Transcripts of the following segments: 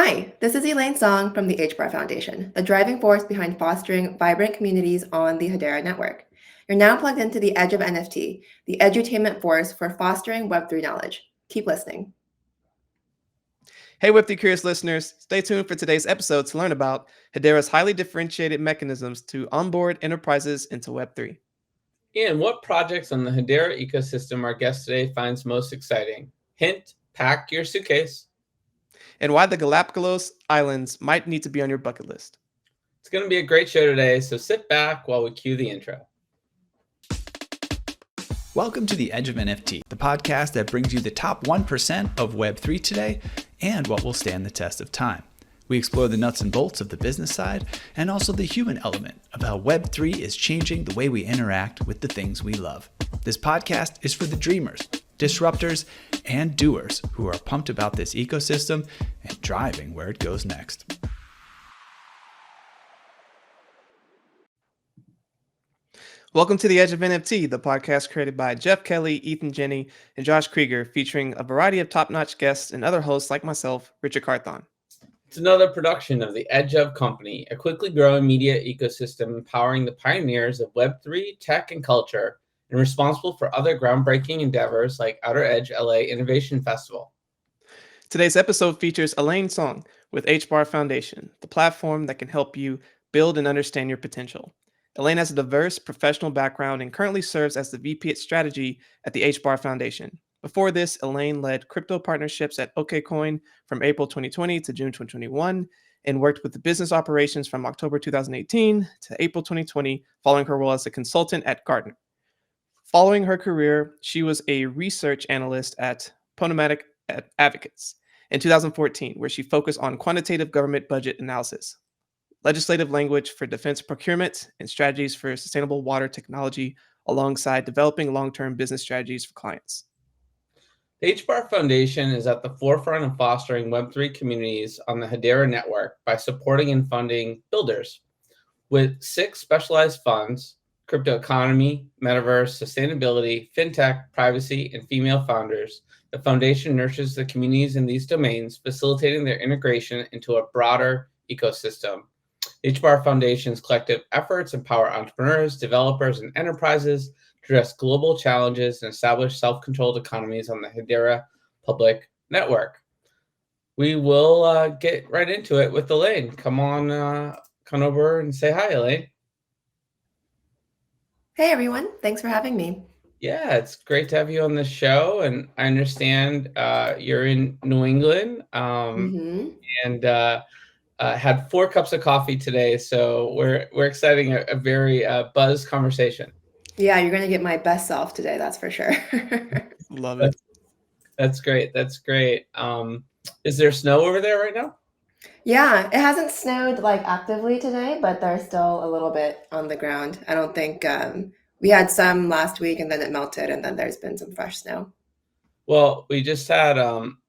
Hi, this is Elaine Song from the HBAR Foundation, the driving force behind fostering vibrant communities on the Hedera network. You're now plugged into the Edge of NFT, the edutainment force for fostering Web3 knowledge. Keep listening. Hey, Web3 curious listeners, stay tuned for today's episode to learn about Hedera's highly differentiated mechanisms to onboard enterprises into Web3. And what projects on the Hedera ecosystem our guest today finds most exciting? Hint, pack your suitcase. And why the Galapagos Islands might need to be on your bucket list. It's going to be a great show today, so sit back while we cue the intro. Welcome to the Edge of NFT, the podcast that brings you the top 1% of Web3 today and what will stand the test of time. We explore the nuts and bolts of the business side and also the human element of how Web3 is changing the way we interact with the things we love. This podcast is for the dreamers, disruptors, and doers who are pumped about this ecosystem and driving where it goes next. Welcome to the Edge of NFT, the podcast created by Jeff Kelly, Ethan Jenny, and Josh Krieger, featuring a variety of top-notch guests and other hosts like myself, Richard Carthon. It's another production of the Edge of Company, a quickly growing media ecosystem empowering the pioneers of Web3, tech, and culture, and responsible for other groundbreaking endeavors like Outer Edge LA Innovation Festival. Today's episode features Elaine Song with HBAR Foundation, the platform that can help you build and understand your potential. Elaine has a diverse professional background and currently serves as the VP at Strategy at the HBAR Foundation. Before this, Elaine led crypto partnerships at OKCoin from April 2020 to June 2021 and worked with the business operations from October 2018 to April 2020, following her role as a consultant at Gartner. Following her career, she was a research analyst at Ponomatic Advocates in 2014, where she focused on quantitative government budget analysis, legislative language for defense procurement, and strategies for sustainable water technology, alongside developing long-term business strategies for clients. The HBAR Foundation is at the forefront of fostering Web3 communities on the Hedera network by supporting and funding builders. With 6 specialized funds, crypto economy, metaverse, sustainability, fintech, privacy, and female founders, the foundation nurtures the communities in these domains, facilitating their integration into a broader ecosystem. HBAR Foundation's collective efforts empower entrepreneurs, developers, and enterprises to address global challenges and establish self-controlled economies on the Hedera public network. We will get right into it with Elaine. Come over and say hi, Elaine. Hey, everyone. Thanks for having me. Yeah, it's great to have you on the show. And I understand you're in New England and had 4 cups of coffee today. So we're exciting a very buzz conversation. Yeah, you're going to get my best self today, that's for sure. Love it. That's great. That's great. Is there snow over there right now? Yeah, it hasn't snowed like actively today, but there's still a little bit on the ground. I don't think we had some last week and then it melted and then there's been some fresh snow. Well, we just had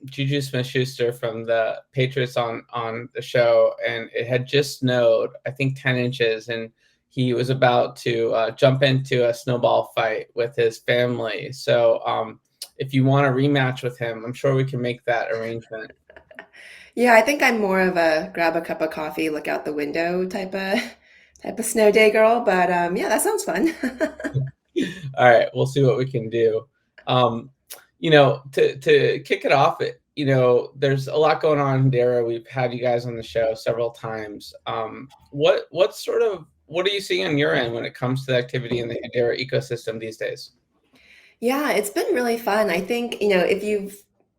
Juju Smith-Schuster from the Patriots on the show, and it had just snowed, I think 10 inches, and he was about to jump into a snowball fight with his family. So if you want a rematch with him, I'm sure we can make that arrangement. Yeah, I think I'm more of a grab a cup of coffee, look out the window type of snow day girl. But yeah, that sounds fun. All right, we'll see what we can do. To kick it off, there's a lot going on in Hedera. We've had you guys on the show several times. What are you seeing on your end when it comes to the activity in the Hedera ecosystem these days? Yeah, it's been really fun. I think,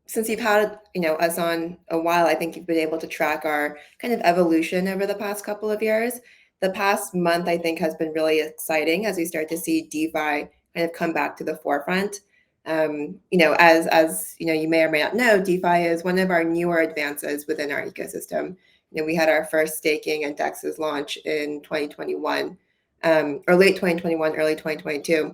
since you've had, us on a while, I think you've been able to track our kind of evolution over the past couple of years. The past month, I think, has been really exciting as we start to see DeFi kind of come back to the forefront. As you may or may not know, DeFi is one of our newer advances within our ecosystem. We had our first staking and DEXs launch in 2021, or late 2021, early 2022.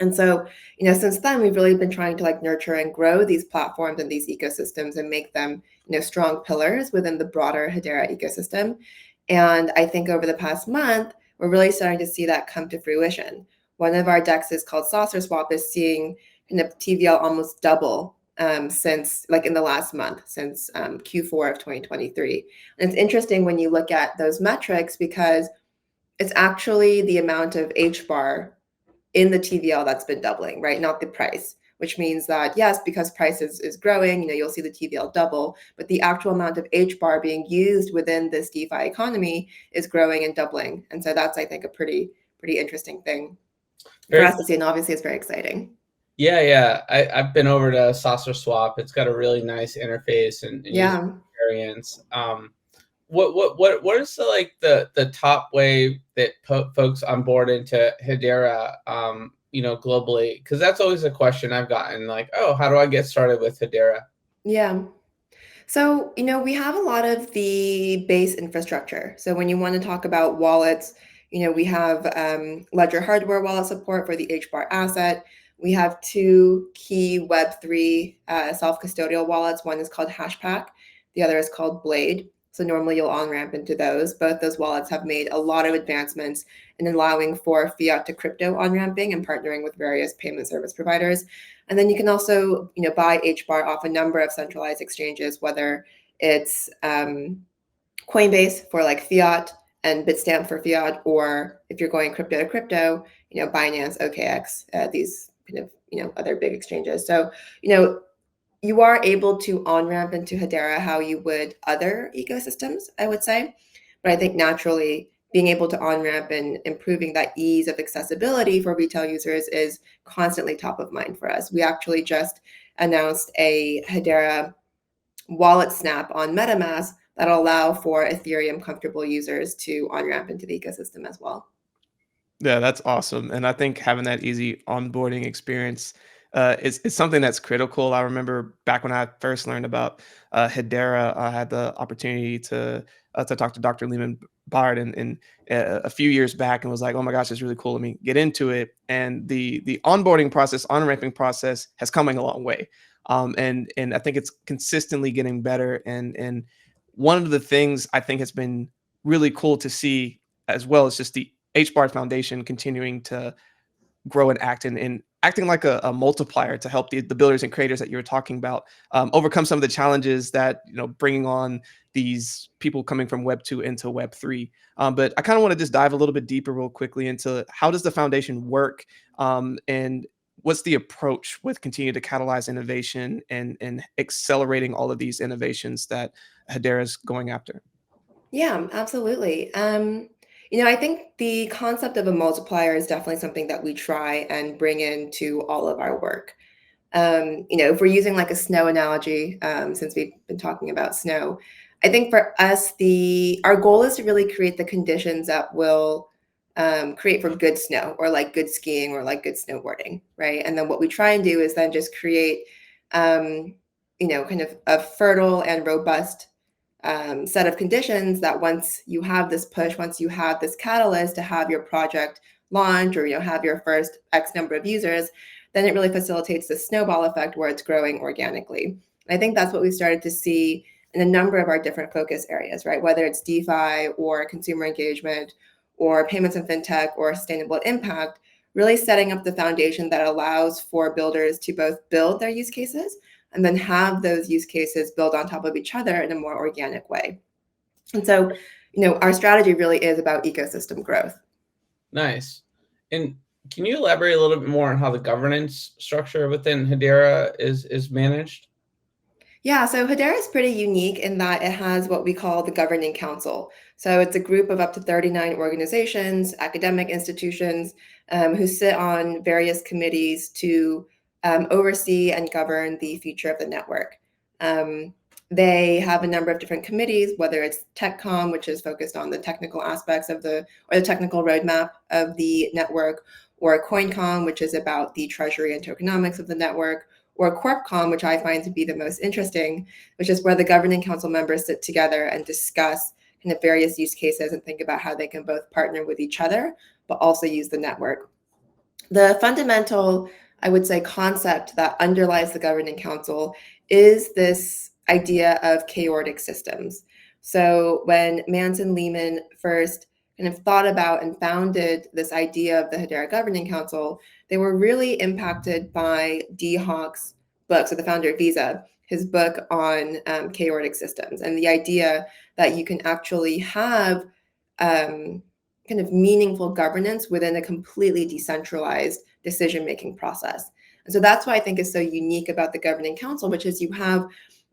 And so, since then, we've really been trying to nurture and grow these platforms and these ecosystems and make them, strong pillars within the broader Hedera ecosystem. And I think over the past month, we're really starting to see that come to fruition. One of our DEXs called SaucerSwap is seeing kind of TVL almost double since like in the last month, since Q4 of 2023. And it's interesting when you look at those metrics because it's actually the amount of HBAR in the TVL that's been doubling, right? Not the price, which means that yes, because price is growing, you'll see the TVL double, but the actual amount of HBAR being used within this DeFi economy is growing and doubling. And so that's, I think, a pretty interesting thing for us to see. And obviously it's very exciting. Yeah. I've been over to SaucerSwap. It's got a really nice interface and user experience. What is the top way that folks onboard into Hedera, globally? Because that's always a question I've gotten, like, oh, how do I get started with Hedera? Yeah. So, we have a lot of the base infrastructure. So when you want to talk about wallets, we have Ledger hardware wallet support for the HBAR asset. We have two key Web3 self-custodial wallets. One is called Hashpack. The other is called Blade. So normally you'll on-ramp into those. Both those wallets have made a lot of advancements in allowing for fiat to crypto on-ramping and partnering with various payment service providers. And then you can also, buy HBAR off a number of centralized exchanges, whether it's Coinbase for like fiat and Bitstamp for fiat, or if you're going crypto to crypto, Binance, OKX, these kind of, other big exchanges. So, you are able to on-ramp into Hedera how you would other ecosystems, I would say. But I think naturally being able to on-ramp and improving that ease of accessibility for retail users is constantly top of mind for us. We actually just announced a Hedera wallet snap on MetaMask that'll allow for Ethereum comfortable users to on-ramp into the ecosystem as well. Yeah, that's awesome. And I think having that easy onboarding experience is something that's critical. I remember back when I first learned about Hedera, I had the opportunity to talk to Dr. Lehman Bard in a few years back and was like, oh my gosh, it's really cool. Let me get into it. And the onboarding process, on-ramping process has come a long way. And I think it's consistently getting better. And one of the things I think has been really cool to see as well is just the HBAR Foundation continuing to grow and act and acting like a multiplier to help the builders and creators that you were talking about overcome some of the challenges that bringing on these people coming from Web 2 into Web 3. But I kind of want to just dive a little bit deeper real quickly into how does the foundation work and what's the approach with continuing to catalyze innovation and accelerating all of these innovations that Hedera is going after? Yeah, absolutely. I think the concept of a multiplier is definitely something that we try and bring into all of our work. If we're using like a snow analogy, since we've been talking about snow, I think for us, our goal is to really create the conditions that will create for good snow or like good skiing or like good snowboarding, right? And then what we try and do is then just create, kind of a fertile and robust set of conditions that once you have this push, once you have this catalyst to have your project launch or have your first X number of users, then it really facilitates the snowball effect where it's growing organically. And I think that's what we started to see in a number of our different focus areas, right? Whether it's DeFi or consumer engagement or payments and fintech or sustainable impact, really setting up the foundation that allows for builders to both build their use cases and then have those use cases build on top of each other in a more organic way. And so, our strategy really is about ecosystem growth. Nice. And can you elaborate a little bit more on how the governance structure within Hedera is managed? Yeah, so Hedera is pretty unique in that it has what we call the governing council. So it's a group of up to 39 organizations, academic institutions, who sit on various committees to oversee and govern the future of the network. They have a number of different committees, whether it's TechCom, which is focused on the technical aspects of the technical roadmap of the network, or CoinCom, which is about the treasury and tokenomics of the network, or CorpCom, which I find to be the most interesting, which is where the governing council members sit together and discuss kind of various use cases and think about how they can both partner with each other, but also use the network. The fundamental, I would say, concept that underlies the governing council is this idea of chaotic systems. So when Manson Lehman first kind of thought about and founded this idea of the Hedera Governing Council, they were really impacted by D. Hawk's book, so the founder of Visa, his book on chaotic systems, and the idea that you can actually have kind of meaningful governance within a completely decentralized decision-making process. And so that's why I think is so unique about the governing council, which is you have,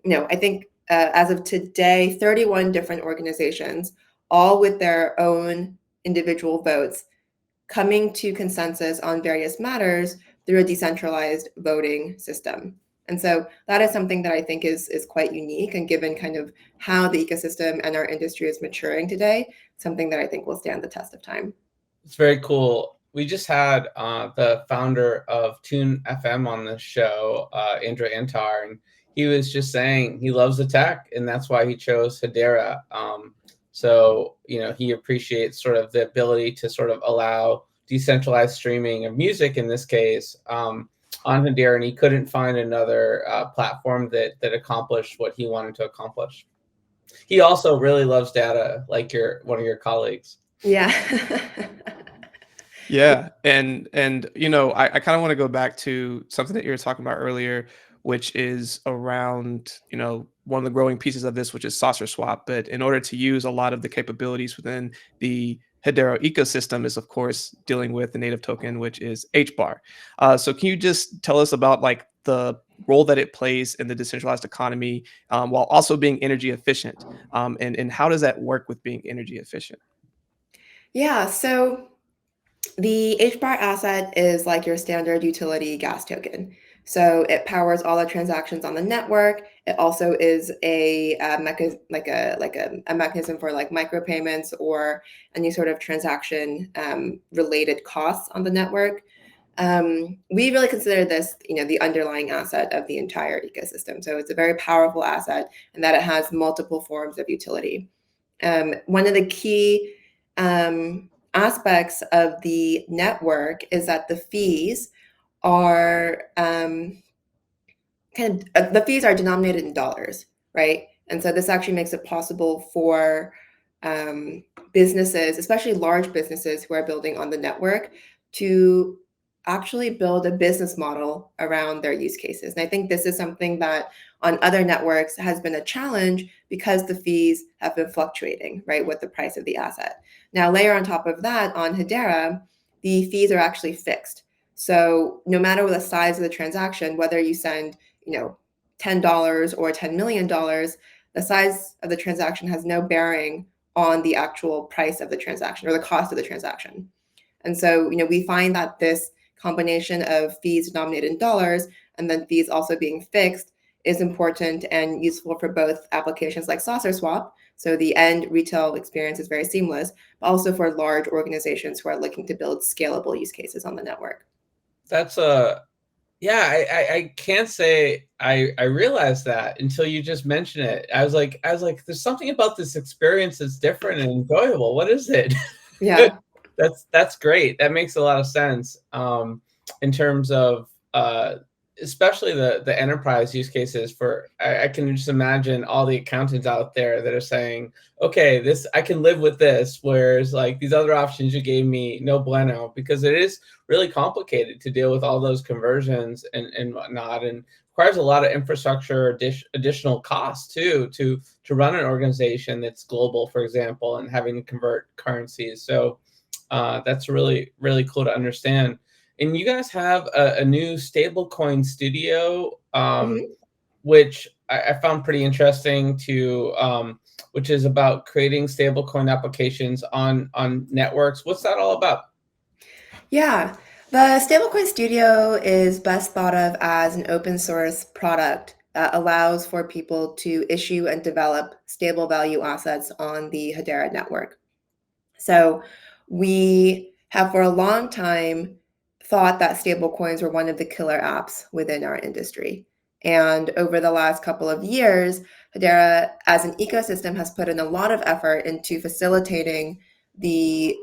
I think as of today, 31 different organizations, all with their own individual votes, coming to consensus on various matters through a decentralized voting system. And so that is something that I think is quite unique, and given kind of how the ecosystem and our industry is maturing today, something that I think will stand the test of time. It's very cool. We just had the founder of Tune FM on the show, Andrew Antar, and he was just saying he loves the tech, and that's why he chose Hedera. So, he appreciates sort of the ability to sort of allow decentralized streaming of music in this case on Hedera, and he couldn't find another platform that accomplished what he wanted to accomplish. He also really loves data, like one of your colleagues. Yeah. Yeah, and I kind of want to go back to something that you were talking about earlier, which is around one of the growing pieces of this, which is SaucerSwap. But in order to use a lot of the capabilities within the Hedera ecosystem, is of course dealing with the native token, which is HBAR. So can you just tell us about like the role that it plays in the decentralized economy, while also being energy efficient, and how does that work with being energy efficient? Yeah, so the HBAR asset is like your standard utility gas token. So it powers all the transactions on the network. It also is a mechanism for like micropayments or any sort of transaction related costs on the network. We really consider this, the underlying asset of the entire ecosystem. So it's a very powerful asset, and that it has multiple forms of utility. One of the key aspects of the network is that the fees are the fees are denominated in dollars, right? And so this actually makes it possible for businesses, especially large businesses who are building on the network, to actually build a business model around their use cases. And I think this is something that on other networks has been a challenge because the fees have been fluctuating, right, with the price of the asset. Now, layer on top of that, on Hedera, the fees are actually fixed. So no matter the size of the transaction, whether you send, $10 or $10 million, the size of the transaction has no bearing on the actual price of the transaction or the cost of the transaction. And so, we find that this combination of fees denominated in dollars and then fees also being fixed is important and useful for both applications like SaucerSwap. So the end retail experience is very seamless, but also for large organizations who are looking to build scalable use cases on the network. That's I can't say I realized that until you just mentioned it. I was like, there's something about this experience that's different and enjoyable. What is it? Yeah. That's great. That makes a lot of sense in terms of especially the enterprise use cases. I can just imagine all the accountants out there that are saying, okay, I can live with this, whereas like these other options you gave me, no bueno, because it is really complicated to deal with all those conversions and whatnot, and requires a lot of infrastructure, additional costs too, to run an organization that's global, for example, and having to convert currencies. So that's really, really cool to understand. And you guys have a new stablecoin studio, which I found pretty interesting which is about creating stablecoin applications on networks. What's that all about? Yeah, the Stablecoin Studio is best thought of as an open source product that allows for people to issue and develop stable value assets on the Hedera network. So we have for a long time thought that stablecoins were one of the killer apps within our industry. And over the last couple of years, Hedera as an ecosystem has put in a lot of effort into facilitating the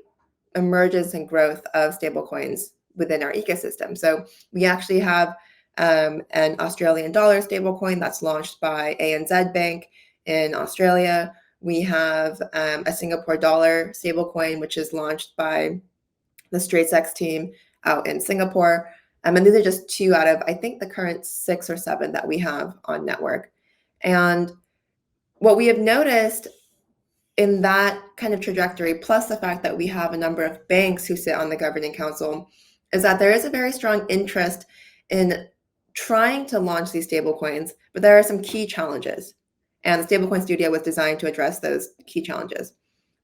emergence and growth of stablecoins within our ecosystem. So we actually have an Australian dollar stablecoin that's launched by ANZ Bank in Australia. We have a Singapore dollar stablecoin, which is launched by the StraightSex team out in Singapore. And these are just 2 out of, I think, the current 6 or 7 that we have on network. And what we have noticed in that kind of trajectory, plus the fact that we have a number of banks who sit on the governing council, is that there is a very strong interest in trying to launch these stablecoins, but there are some key challenges. And the Stablecoin Studio was designed to address those key challenges.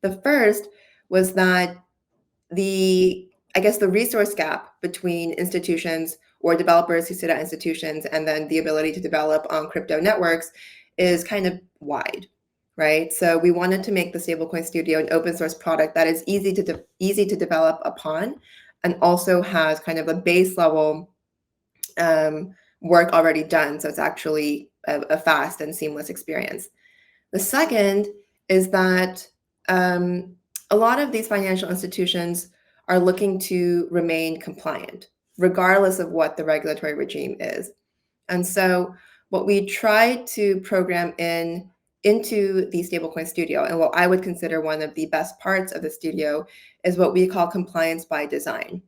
The first was that the resource gap between institutions or developers who sit at institutions and then the ability to develop on crypto networks is kind of wide, right? So we wanted to make the Stablecoin Studio an open source product that is easy to develop upon, and also has kind of a base level work already done. So it's actually a fast and seamless experience. The second is that a lot of these financial institutions are looking to remain compliant, regardless of what the regulatory regime is. And so what we tried to program into the Stablecoin Studio, and what I would consider one of the best parts of the studio, is what we call compliance by design.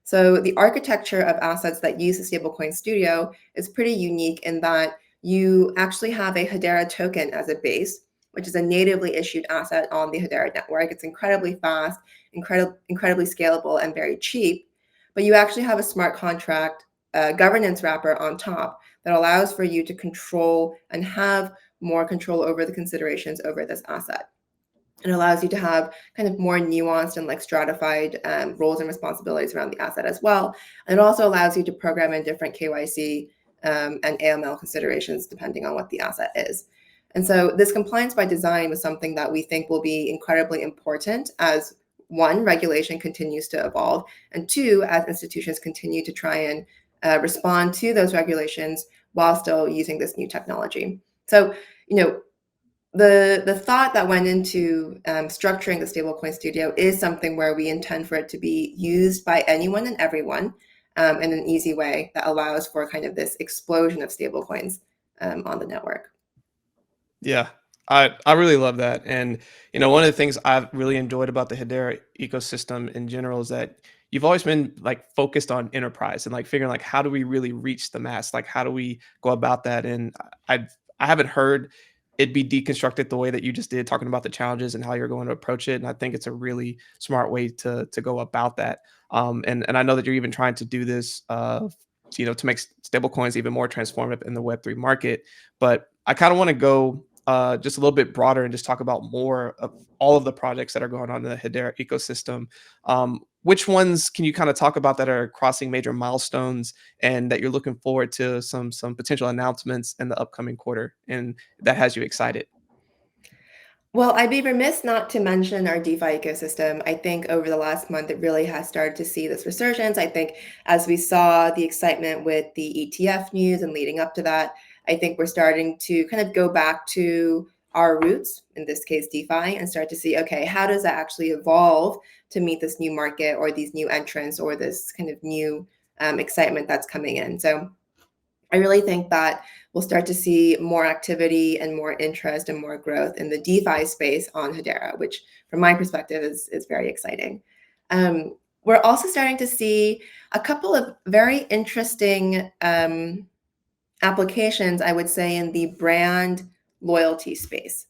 So the architecture of assets that use the Stablecoin Studio is pretty unique in that you actually have a Hedera token as a base, which is a natively issued asset on the Hedera network. It's incredibly fast, incredibly scalable, and very cheap. But you actually have a smart contract governance wrapper on top that allows for you to control and have more control over the considerations over this asset. It allows you to have kind of more nuanced and like stratified roles and responsibilities around the asset as well. And it also allows you to program in different KYC and AML considerations depending on what the asset is. And so this compliance by design was something that we think will be incredibly important as, one, regulation continues to evolve, and two, as institutions continue to try and respond to those regulations while still using this new technology. So, the thought that went into structuring the Stablecoin Studio is something where we intend for it to be used by anyone and everyone in an easy way that allows for kind of this explosion of stablecoins on the network. Yeah, I really love that. And, one of the things I've really enjoyed about the Hedera ecosystem in general is that you've always been like focused on enterprise and like figuring like, how do we really reach the mass? Like, how do we go about that? And I haven't heard it be deconstructed the way that you just did, talking about the challenges and how you're going to approach it. And I think it's a really smart way to go about that. And I know that you're even trying to do this, to make stablecoins even more transformative in the Web3 market. But I kind of want to go just a little bit broader and just talk about more of all of the projects that are going on in the Hedera ecosystem. Which ones can you kind of talk about that are crossing major milestones and that you're looking forward to some potential announcements in the upcoming quarter and that has you excited? Well, I'd be remiss not to mention our DeFi ecosystem. I think over the last month, it really has started to see this resurgence. I think as we saw the excitement with the ETF news and leading up to that, I think we're starting to kind of go back to our roots, in this case, DeFi, and start to see, okay, how does that actually evolve to meet this new market or these new entrants or this kind of new excitement that's coming in? So I really think that we'll start to see more activity and more interest and more growth in the DeFi space on Hedera, which from my perspective is very exciting. We're also starting to see a couple of very interesting applications, I would say, in the brand loyalty space.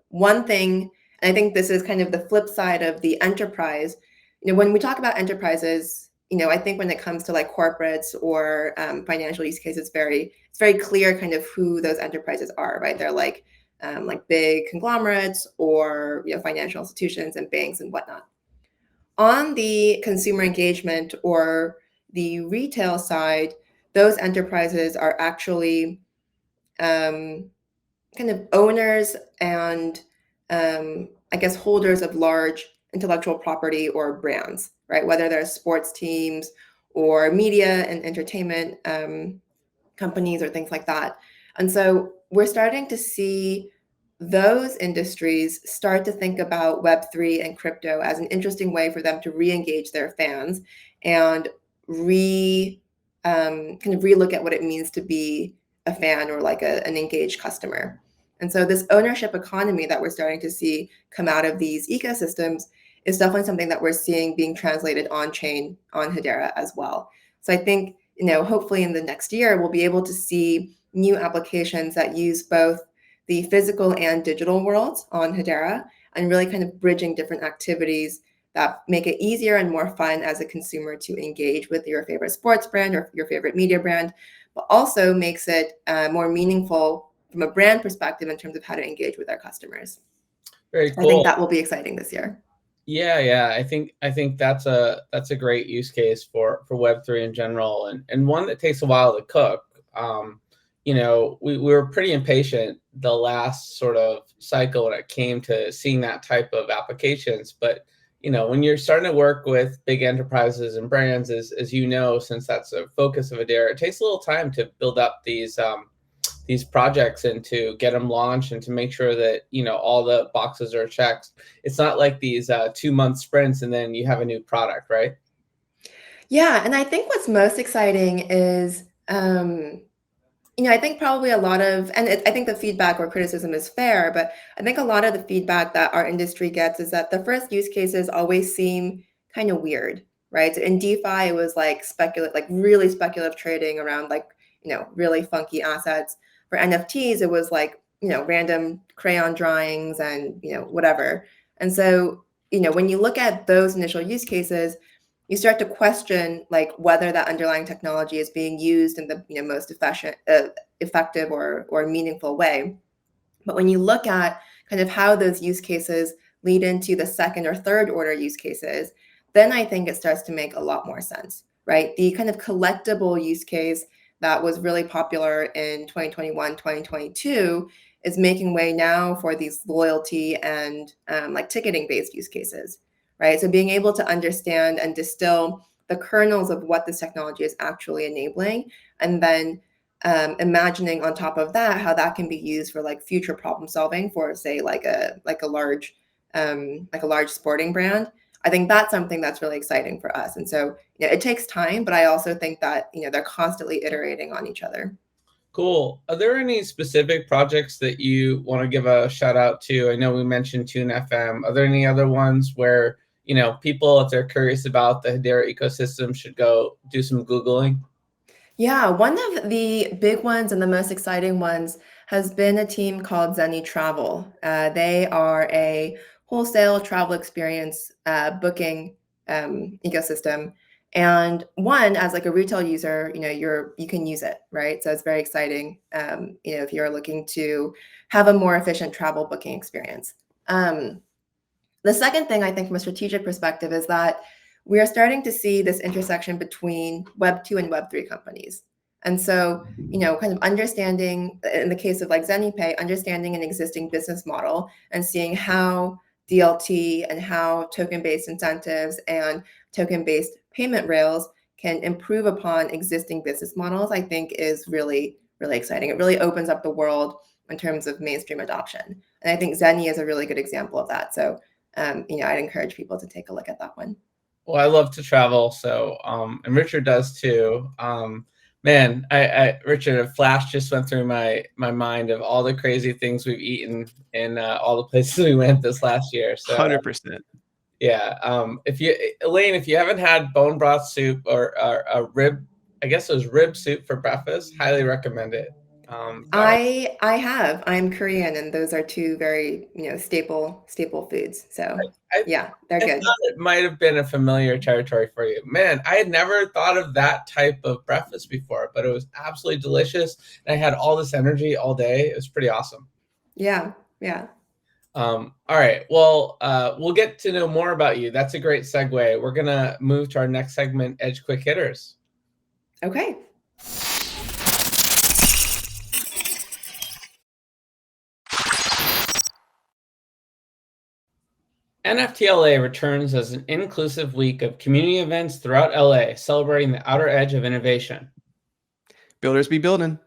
One thing, and I think this is kind of the flip side of the enterprise, when we talk about enterprises, I think when it comes to like corporates or financial use cases, it's very clear kind of who those enterprises are, right? They're like big conglomerates or financial institutions and banks and whatnot. On the consumer engagement or the retail side, those enterprises are actually kind of owners and I guess holders of large intellectual property or brands, right? Whether they're sports teams or media and entertainment companies or things like that. And so we're starting to see those industries start to think about Web3 and crypto as an interesting way for them to re-engage their fans and kind of relook at what it means to be a fan or like an engaged customer. And so this ownership economy that we're starting to see come out of these ecosystems is definitely something that we're seeing being translated on chain on Hedera as well. So I think, hopefully in the next year, we'll be able to see new applications that use both the physical and digital worlds on Hedera, and really kind of bridging different activities that make it easier and more fun as a consumer to engage with your favorite sports brand or your favorite media brand, but also makes it more meaningful from a brand perspective in terms of how to engage with our customers. Very cool. I think that will be exciting this year. Yeah. I think that's a great use case for Web3 in general, and one that takes a while to cook. We were pretty impatient the last sort of cycle when it came to seeing that type of applications. But when you're starting to work with big enterprises and brands, as you know, since that's a focus of Hedera, it takes a little time to build up these projects and to get them launched and to make sure that all the boxes are checked. It's not like these 2-month sprints and then you have a new product, right? Yeah, and I think what's most exciting is, I think probably a lot of, and I think the feedback or criticism is fair, but I think a lot of the feedback that our industry gets is that the first use cases always seem kind of weird, right? So in DeFi, it was like really speculative trading around really funky assets. For NFTs, it was like, random crayon drawings and, whatever. And so, when you look at those initial use cases, you start to question whether that underlying technology is being used in the most effective or meaningful way. But when you look at kind of how those use cases lead into the second or third order use cases, then I think it starts to make a lot more sense, right? The kind of collectible use case that was really popular in 2021, 2022 is making way now for these loyalty and ticketing based use cases, right? So being able to understand and distill the kernels of what this technology is actually enabling, and then imagining on top of that how that can be used for future problem solving for, say, a large sporting brand. I think that's something that's really exciting for us. And so it takes time, but I also think that they're constantly iterating on each other. Cool. Are there any specific projects that you want to give a shout out to? I know we mentioned Tune FM. Are there any other ones where people, if they're curious about the Hedera ecosystem, should go do some Googling? Yeah, one of the big ones and the most exciting ones has been a team called Zenny Travel. They are a wholesale travel experience booking ecosystem. And one, as a retail user, you can use it, right? So it's very exciting, if you're looking to have a more efficient travel booking experience. The second thing I think from a strategic perspective is that we are starting to see this intersection between Web2 and Web3 companies. And so, kind of understanding, in the case of ZennyPay, understanding an existing business model and seeing how DLT and how token-based incentives and token-based payment rails can improve upon existing business models, I think is really, really exciting. It really opens up the world in terms of mainstream adoption. And I think Zenny is a really good example of that. So, I'd encourage people to take a look at that one. Well, I love to travel, so and Richard does too. Man, Richard, a flash just went through my mind of all the crazy things we've eaten in all the places we went this last year. So 100%. Yeah. Elaine, if you haven't had bone broth soup or a rib, I guess it was rib soup for breakfast, highly recommend it. I have. I'm Korean, and those are two very staple foods. So yeah, they're good. Thought it might have been a familiar territory for you. Man, I had never thought of that type of breakfast before, but it was absolutely delicious. And I had all this energy all day. It was pretty awesome. Yeah. All right. Well, we'll get to know more about you. That's a great segue. We're gonna move to our next segment, Edge Quick Hitters. Okay. NFT LA returns as an inclusive week of community events throughout LA, celebrating the outer edge of innovation. Builders be building.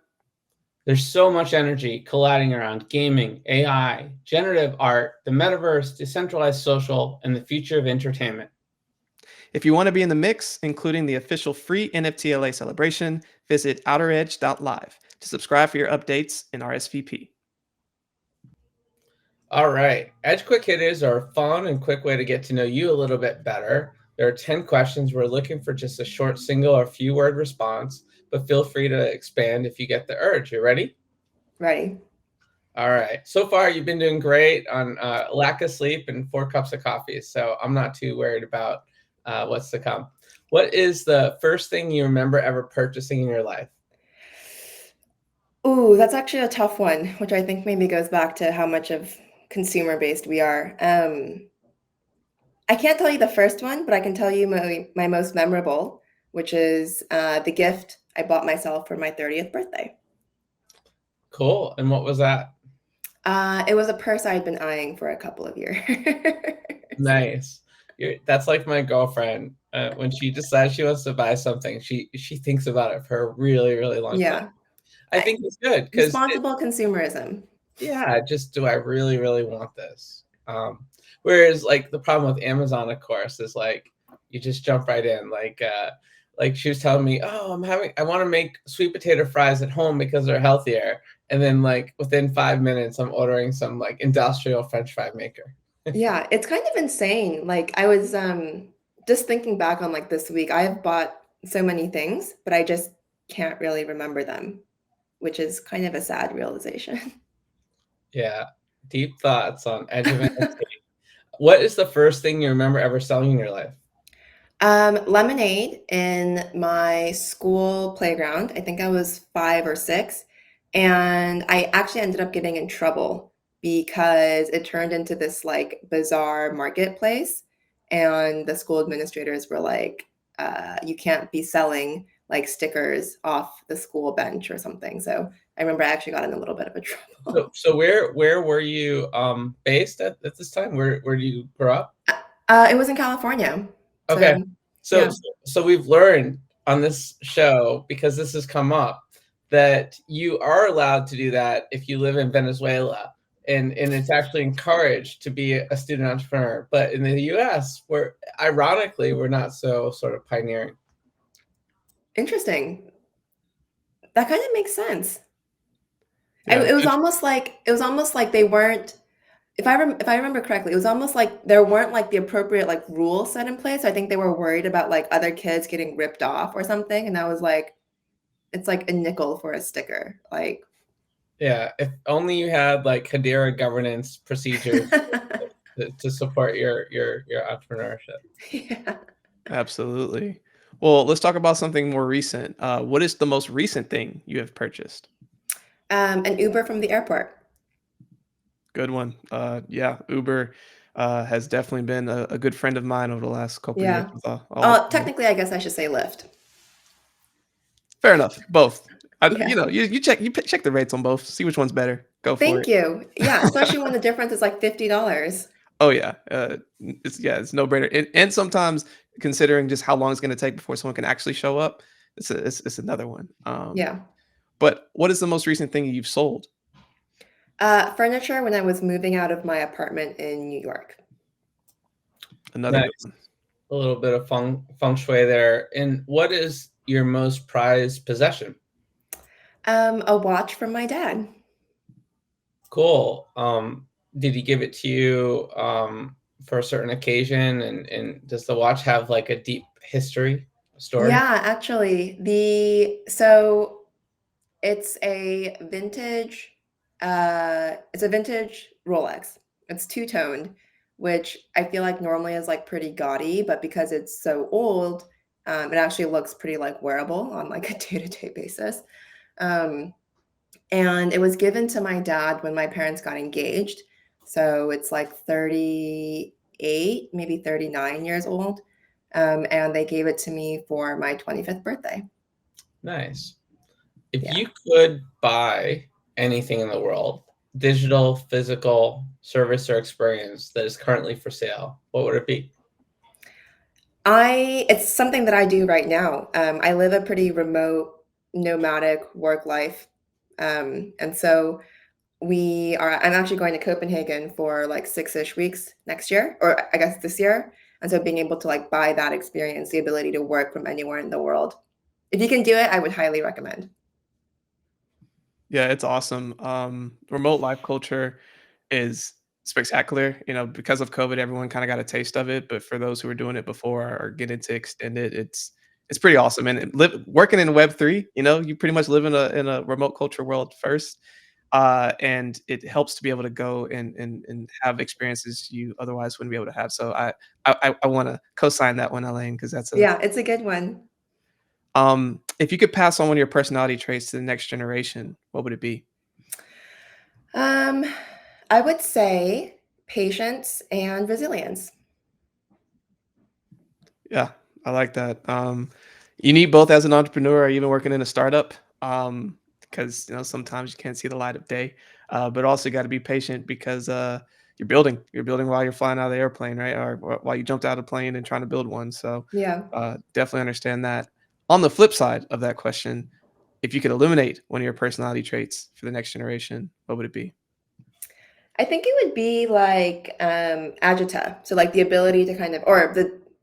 There's so much energy colliding around gaming, AI, generative art, the metaverse, decentralized social, and the future of entertainment. If you want to be in the mix, including the official free NFT LA celebration, visit outeredge.live to subscribe for your updates and RSVP. All right. Edge Quick Hitters are a fun and quick way to get to know you a little bit better. There are 10 questions. We're looking for just a short single or few word response, but feel free to expand if you get the urge. You ready? Ready? All right. So far, you've been doing great on lack of sleep and 4 cups of coffee. So I'm not too worried about what's to come. What is the first thing you remember ever purchasing in your life? Ooh, that's actually a tough one, which I think maybe goes back to how much of consumer-based we are. I can't tell you the first one, but I can tell you my most memorable, which is the gift I bought myself for my 30th birthday. Cool. And what was that? It was a purse I had been eyeing for a couple of years. Nice. That's like my girlfriend. When she decides she wants to buy something, she thinks about it for a really, really long time. Yeah. I think it's good because Responsible consumerism. yeah, just do I really, really want this? Whereas like the problem with Amazon, of course, is like you just jump right in. Like she was telling me, oh, I want to make sweet potato fries at home because they're healthier. And then like within 5 minutes, I'm ordering some like industrial French fry maker. Yeah, it's kind of insane. Like I was just thinking back on like this week, I have bought so many things, but I just can't really remember them, which is kind of a sad realization. Yeah, deep thoughts on Edge of NFT. What is the first thing you remember ever selling in your life? Lemonade in my school playground. I think I was 5 or 6, and I actually ended up getting in trouble because it turned into this like bizarre marketplace, and the school administrators were like, "You can't be selling like stickers off the school bench or something." So I remember I actually got in a little bit of a trouble. So where were you based at this time? Where do you grow up? It was in California, Okay. so So yeah. so we've learned on this show, because this has come up, that you are allowed to do that if you live in Venezuela, and it's actually encouraged to be a student entrepreneur. But in the US, we're not so sort of pioneering. Interesting. That kind of makes sense. Yeah, It was almost like they weren't. If I remember correctly, it was almost like there weren't like the appropriate like rules set in place. I think they were worried about like other kids getting ripped off or something, and I was like, it's like a nickel for a sticker. Like, Yeah, if only you had like Hedera governance procedures to support your entrepreneurship. yeah. absolutely. Well, let's talk about something more recent. What is the most recent thing you have purchased? An Uber from the airport. Good one. Yeah, Uber has definitely been a good friend of mine over the last couple of years Yeah. with all the commute. Technically, I guess I should say Lyft. Fair enough. Both. Yeah. You check the rates on both. See which one's better. Go for Thank it. you. Yeah, especially when the difference is like $50. Oh yeah, it's no brainer. And sometimes considering just how long it's going to take before someone can actually show up, it's another one. Yeah. But what is the most recent thing you've sold? Furniture when I was moving out of my apartment in New York. Another good Nice. one. A little bit of feng shui there. And what is your most prized possession? A watch from my dad. Cool. Did he give it to you for a certain occasion? And does the watch have like a deep history story? Yeah, actually, so it's a vintage Rolex. It's two-toned, which I feel like normally is like pretty gaudy, but because it's so old, it actually looks pretty like wearable on like a day-to-day basis. Um, and it was given to my dad when my parents got engaged. So it's like 38, maybe 39 years old. And they gave it to me for my 25th birthday. Nice. If Yeah. you could buy anything in the world, digital, physical, service, or experience that is currently for sale, what would it be? It's something that I do right now. I live a pretty remote, nomadic work life. And so I'm actually going to Copenhagen for like 6-ish weeks next year, or I guess this year. And so being able to like buy that experience, the ability to work from anywhere in the world. If you can do it, I would highly recommend. Yeah, it's awesome. Remote life culture is spectacular. Because of COVID, everyone kind of got a taste of it. But for those who were doing it before or getting to extend it, it's pretty awesome. And working in Web3, you pretty much live in a remote culture world first. And it helps to be able to go and have experiences you otherwise wouldn't be able to have. So I want to co-sign that one, Elaine, because that's Yeah, it's a good one. if you could pass on one of your personality traits to the next generation, what would it be? I would say patience and resilience. Yeah, I like that. You need both as an entrepreneur or even working in a startup, because sometimes you can't see the light of day. But also got to be patient because you're building. You're building while you're flying out of the airplane, right? Or while you jumped out of the plane and trying to build one. So Yeah. definitely understand that. On the flip side of that question, if you could eliminate one of your personality traits for the next generation, what would it be? I think it would be like agita. So like the ability to kind of, or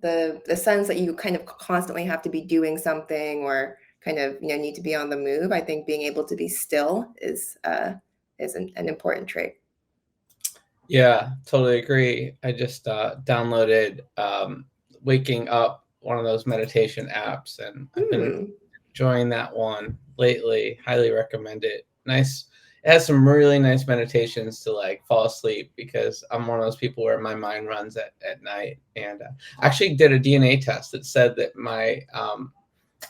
the sense that you kind of constantly have to be doing something or kind of need to be on the move. I think being able to be still is an important trait. Yeah, totally agree. I just downloaded Waking Up, one of those meditation apps, and I've been enjoying that one lately. Highly recommend it. Nice. It has some really nice meditations to like fall asleep because I'm one of those people where my mind runs at night. And I actually did a DNA test that said that my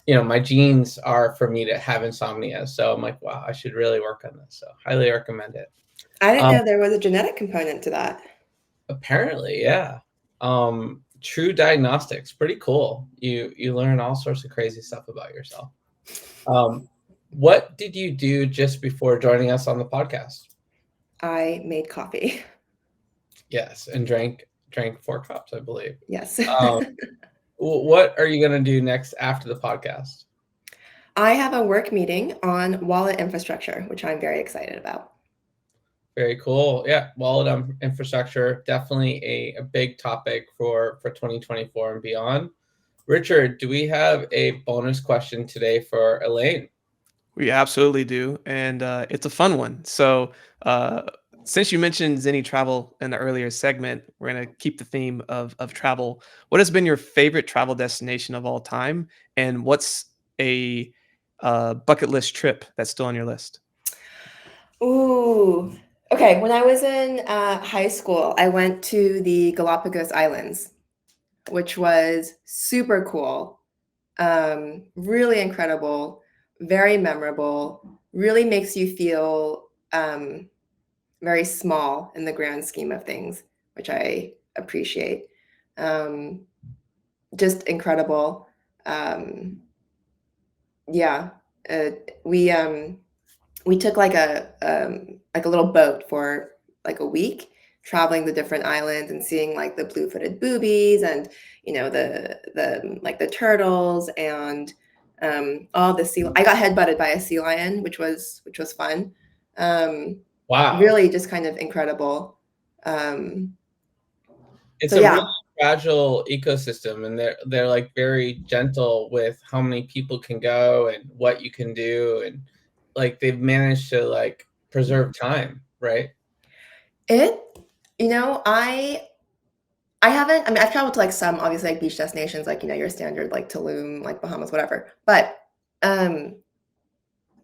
my genes are for me to have insomnia. So I'm like, wow, I should really work on this. So highly recommend it. I didn't know there was a genetic component to that. Apparently, yeah. True Diagnostics, pretty cool. You learn all sorts of crazy stuff about yourself. What did you do just before joining us on the podcast? I made coffee. Yes, and drank 4 cups, I believe. Yes. What are you going to do next after the podcast? I have a work meeting on wallet infrastructure, which I'm very excited about. Very cool. Yeah, wallet infrastructure, definitely a big topic for 2024 and beyond. Richard, do we have a bonus question today for Elaine? We absolutely do, and it's a fun one. So, since you mentioned Zenny Travel in the earlier segment, we're going to keep the theme of travel. What has been your favorite travel destination of all time, and what's a bucket list trip that's still on your list? Ooh. Okay, when I was in high school, I went to the Galapagos Islands, which was super cool, really incredible, very memorable, really makes you feel very small in the grand scheme of things, which I appreciate. Just incredible. Yeah, we took like a little boat for like a week, traveling the different islands and seeing like the blue-footed boobies and the turtles and all the sea. I got headbutted by a sea lion, which was fun. Wow. Really just kind of incredible. It's So a yeah. really fragile ecosystem, and they're like very gentle with how many people can go and what you can do, and like they've managed to like preserve time, right? I haven't, I mean, I've traveled to like some obviously like beach destinations, like, your standard like Tulum, like Bahamas, whatever. But I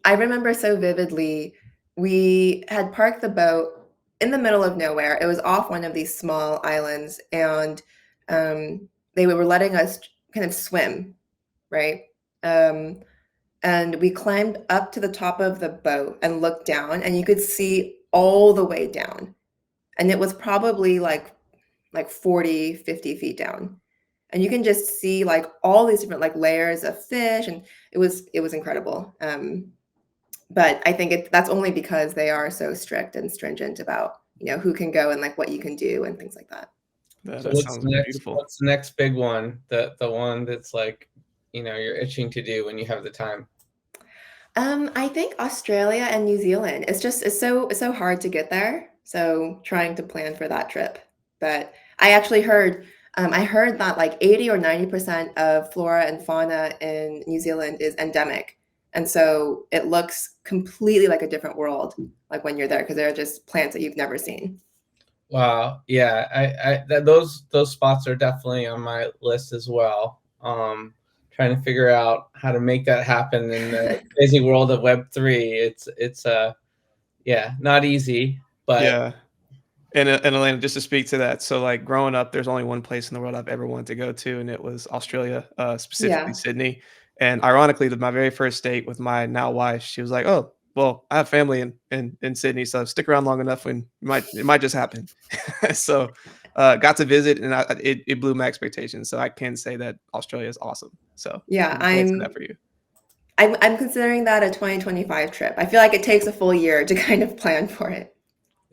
remember so vividly, we had parked the boat in the middle of nowhere. It was off one of these small islands, and they were letting us kind of swim, right? And we climbed up to the top of the boat and looked down, and you could see all the way down. And it was probably like 40, 50 feet down. And you can just see like all these different like layers of fish, and it was incredible. But I think that's only because they are so strict and stringent about who can go and like what you can do and things like that. So That sounds beautiful. what's the next big one? The one that's like, you're itching to do when you have the time. I think Australia and New Zealand. It's so hard to get there. So trying to plan for that trip. But I actually heard I heard that like 80 or 90% of flora and fauna in New Zealand is endemic. And so it looks completely like a different world, like when you're there, because they're just plants that you've never seen. Wow. Yeah. Those spots are definitely on my list as well. Trying to figure out how to make that happen in the crazy world of Web3. Yeah, not easy, but Yeah. And Elena, just to speak to that, so like growing up, there's only one place in the world I've ever wanted to go to, and it was Australia, specifically Yeah. Sydney. And ironically, my very first date with my now wife, she was like, "Oh, well, I have family in Sydney, so stick around long enough, and it might just happen." So, got to visit, and it blew my expectations. So I can say that Australia is awesome. So Yeah, I'm excited that for you. I'm considering that a 2025 trip. I feel like it takes a full year to kind of plan for it.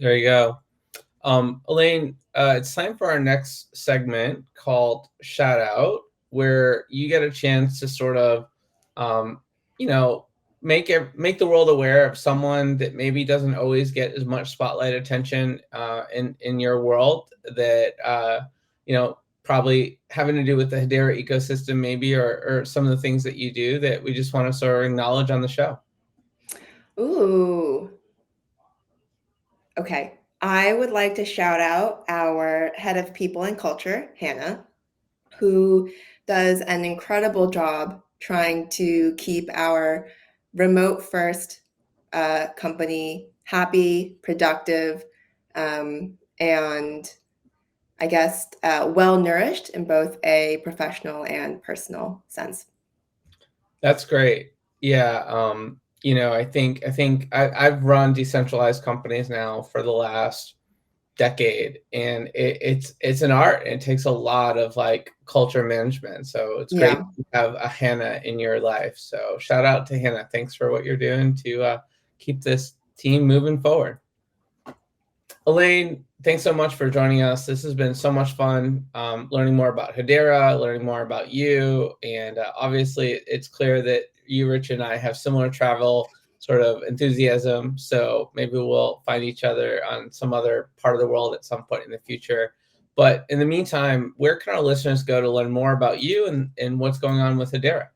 there you go. Elaine, it's time for our next segment called Shout Out, where you get a chance to sort of, you know, make the world aware of someone that maybe doesn't always get as much spotlight attention in your world that probably having to do with the Hedera ecosystem, maybe, or some of the things that you do that we just want to sort of acknowledge on the show. Ooh. Okay. I would like to shout out our head of people and culture, Hannah, who does an incredible job trying to keep our remote first company happy, productive, and I guess well nourished in both a professional and personal sense. That's great. Yeah. I think I've run decentralized companies now for the last decade, and it's an art. It takes a lot of like culture management. So it's great Yeah. to have a Hannah in your life. So shout out to Hannah. Thanks for what you're doing to keep this team moving forward. Elaine, thanks so much for joining us. This has been so much fun, learning more about Hedera, learning more about you. And obviously, it's clear that you, Rich, and I have similar travel sort of enthusiasm. So maybe we'll find each other on some other part of the world at some point in the future. But in the meantime, where can our listeners go to learn more about you and what's going on with Hedera?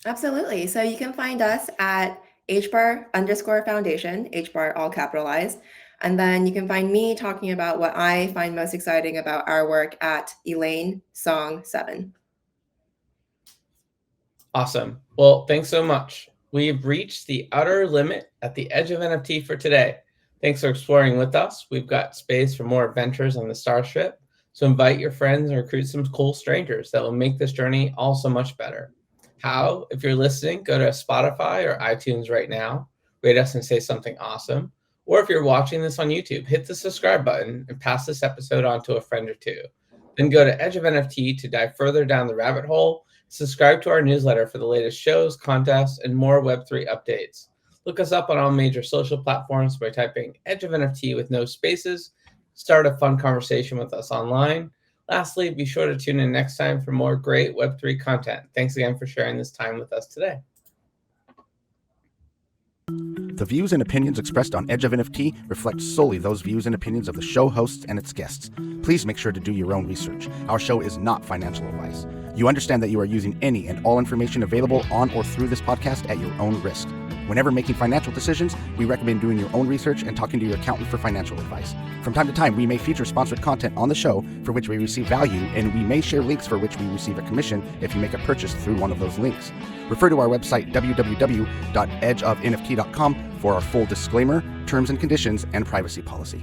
Absolutely. So you can find us at HBAR_Foundation, HBAR all capitalized. And then you can find me talking about what I find most exciting about our work at Elaine Song 7. Awesome. Well, thanks so much. We've reached the outer limit at the edge of NFT for today. Thanks for exploring with us. We've got space for more adventures on the Starship. So invite your friends and recruit some cool strangers that will make this journey all so much better. How? If you're listening, go to Spotify or iTunes right now, rate us and say something awesome. Or if you're watching this on YouTube, hit the subscribe button and pass this episode on to a friend or two. Then go to Edge of NFT to dive further down the rabbit hole. Subscribe to our newsletter for the latest shows, contests, and more Web3 updates. Look us up on all major social platforms by typing Edge of NFT with no spaces. Start a fun conversation with us online. Lastly, be sure to tune in next time for more great Web3 content. Thanks again for sharing this time with us today. The views and opinions expressed on Edge of NFT reflect solely those views and opinions of the show hosts and its guests. Please make sure to do your own research. Our show is not financial advice. You understand that you are using any and all information available on or through this podcast at your own risk. Whenever making financial decisions, we recommend doing your own research and talking to your accountant for financial advice. From time to time, we may feature sponsored content on the show for which we receive value, and we may share links for which we receive a commission if you make a purchase through one of those links. Refer to our website, www.edgeofnft.com, for our full disclaimer, terms and conditions, and privacy policy.